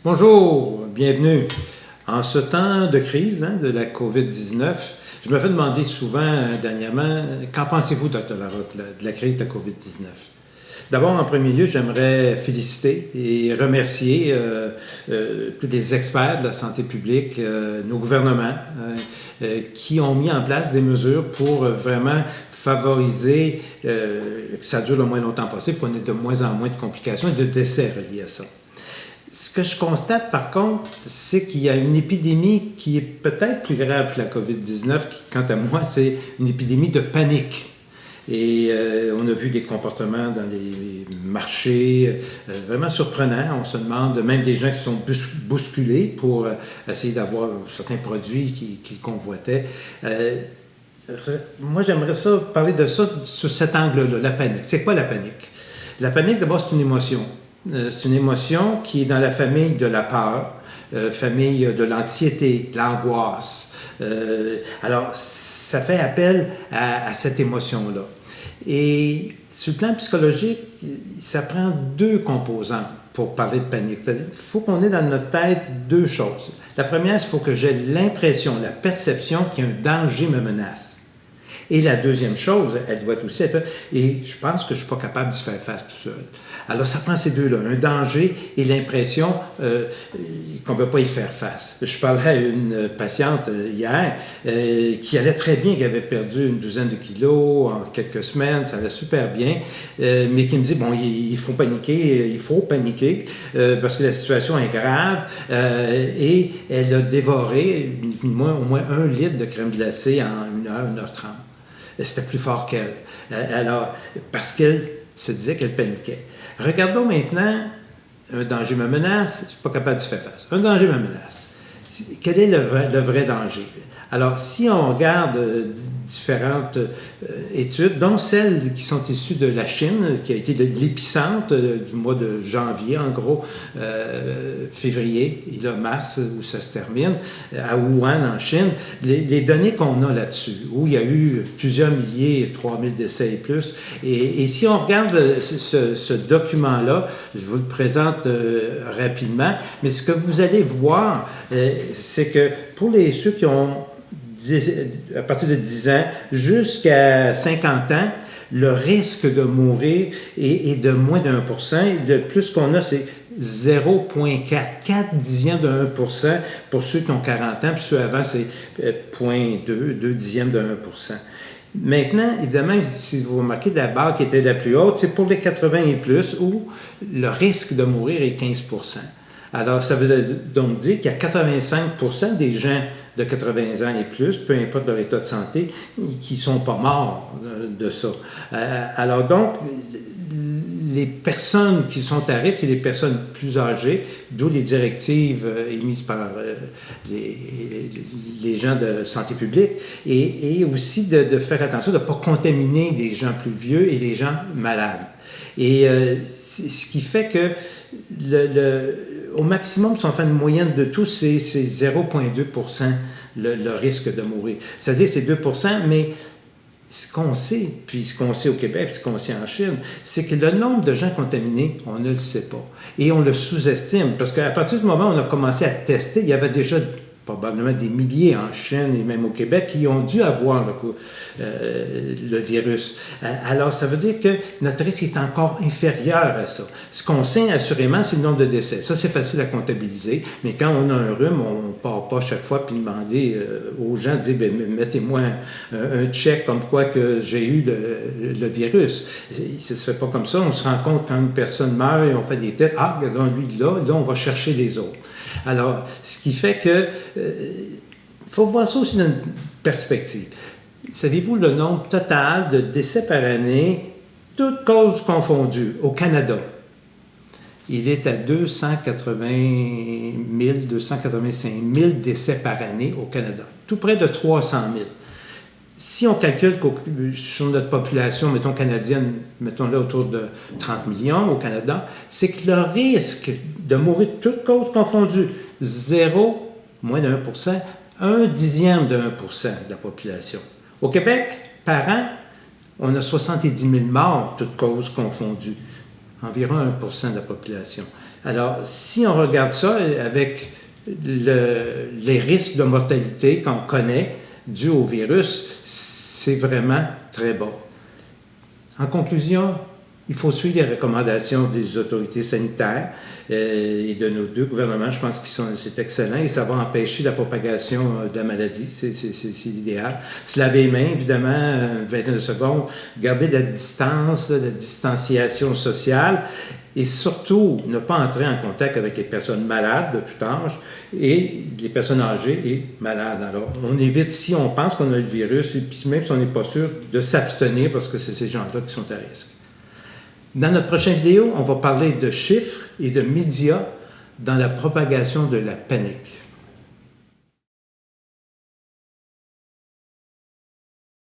Bonjour, bienvenue. En ce temps de crise de la COVID-19, je me fais demander souvent dernièrement, qu'en pensez-vous, Dr. Larocque, de la crise de la COVID-19? D'abord, en premier lieu, j'aimerais féliciter et remercier tous les experts de la santé publique, nos gouvernements, qui ont mis en place des mesures pour vraiment favoriser que ça dure le moins longtemps possible, qu'on ait de moins en moins de complications et de décès reliés à ça. Ce que je constate, par contre, c'est qu'il y a une épidémie qui est peut-être plus grave que la COVID-19, qui, quant à moi, c'est une épidémie de panique. Et on a vu des comportements dans les marchés vraiment surprenants. On se demande, même des gens qui sont bousculés pour essayer d'avoir certains produits qu'ils convoitaient. Moi, j'aimerais parler de ça sous cet angle-là, la panique. C'est quoi la panique? La panique, d'abord, c'est une émotion. C'est une émotion qui est dans la famille de la peur, famille de l'anxiété, l'angoisse. Alors, ça fait appel à cette émotion-là. Et sur le plan psychologique, ça prend deux composants pour parler de panique. C'est-à-dire qu'il faut qu'on ait dans notre tête deux choses. La première, il faut que j'ai l'impression, la perception qu'un danger me menace. Et la deuxième chose, elle doit aussi être... Et je pense que je ne suis pas capable d'y faire face tout seul. Alors, ça prend ces deux-là, un danger et l'impression qu'on ne peut pas y faire face. Je parlais à une patiente hier qui allait très bien, qui avait perdu une douzaine de kilos en quelques semaines, ça allait super bien, mais qui me dit, bon, il faut paniquer parce que la situation est grave, et elle a dévoré au moins 1 litre de crème glacée en 1h30. C'était plus fort qu'elle. Alors, parce qu'elle se disait qu'elle paniquait. Regardons maintenant, un danger me menace, je ne suis pas capable d'y faire face. Un danger me menace. Quel est le vrai danger? Alors, si on regarde différentes études, dont celles qui sont issues de la Chine, qui a été l'épicentre du mois de janvier, en gros, février, et là, mars, où ça se termine, à Wuhan, en Chine, les données qu'on a là-dessus, où il y a eu plusieurs milliers, 3000 décès et plus, et si on regarde ce document-là, je vous le présente rapidement, mais ce que vous allez voir, c'est que pour ceux qui ont à partir de 10 ans jusqu'à 50 ans, le risque de mourir est de moins de 1%. Le plus qu'on a, c'est 0,4, 4 dixièmes de 1% pour ceux qui ont 40 ans, puis ceux avant, c'est 0,2, 2 dixièmes de 1%. Maintenant, évidemment, si vous remarquez, la barre qui était la plus haute, c'est pour les 80 et plus, où le risque de mourir est 15%. Alors, ça veut donc dire qu'il y a 85% des gens de 80 ans et plus, peu importe leur état de santé, qui ne sont pas morts de ça. Alors donc, les personnes qui sont à risque, c'est les personnes plus âgées, d'où les directives émises par les gens de santé publique, et aussi de faire attention de ne pas contaminer les gens plus vieux et les gens malades. Et ce qui fait que au maximum, si on fait une moyenne de tout, c'est 0,2% le risque de mourir. C'est-à-dire c'est 2%, mais ce qu'on sait, puis ce qu'on sait au Québec, puis ce qu'on sait en Chine, c'est que le nombre de gens contaminés, on ne le sait pas. Et on le sous-estime, parce qu'à partir du moment où on a commencé à tester, il y avait déjà probablement des milliers en Chine et même au Québec qui ont dû avoir le virus. Alors, ça veut dire que notre risque est encore inférieur à ça. Ce qu'on sait assurément, c'est le nombre de décès. Ça, c'est facile à comptabiliser, mais quand on a un rhume, on ne part pas chaque fois puis demander aux gens, dire, mettez-moi un check comme quoi que j'ai eu le virus. Ça ne se fait pas comme ça. On se rend compte quand une personne meurt et on fait des tests, ah, regardons lui là, on va chercher les autres. Alors, ce qui fait que faut voir ça aussi dans une perspective. Savez-vous le nombre total de décès par année, toutes causes confondues, au Canada? Il est à 285 000 décès par année au Canada, tout près de 300 000. Si on calcule sur notre population, mettons canadienne, mettons-la autour de 30 millions au Canada, c'est que le risque de mourir de toutes causes confondues, moins de 1%, 1 dixième de 1% de la population. Au Québec, par an, on a 70 000 morts, toutes causes confondues, environ 1% de la population. Alors, si on regarde ça avec les risques de mortalité qu'on connaît dus au virus, c'est vraiment très bas. En conclusion, il faut suivre les recommandations des autorités sanitaires et de nos deux gouvernements. Je pense que c'est excellent et ça va empêcher la propagation de la maladie. C'est l'idéal. Se laver les mains, évidemment, une vingtaine de secondes. Garder la distance, la distanciation sociale et surtout ne pas entrer en contact avec les personnes malades de tout âge et les personnes âgées et malades. Alors, on évite, si on pense qu'on a le virus, et puis même si on n'est pas sûr, de s'abstenir parce que c'est ces gens-là qui sont à risque. Dans notre prochaine vidéo, on va parler de chiffres et de médias dans la propagation de la panique.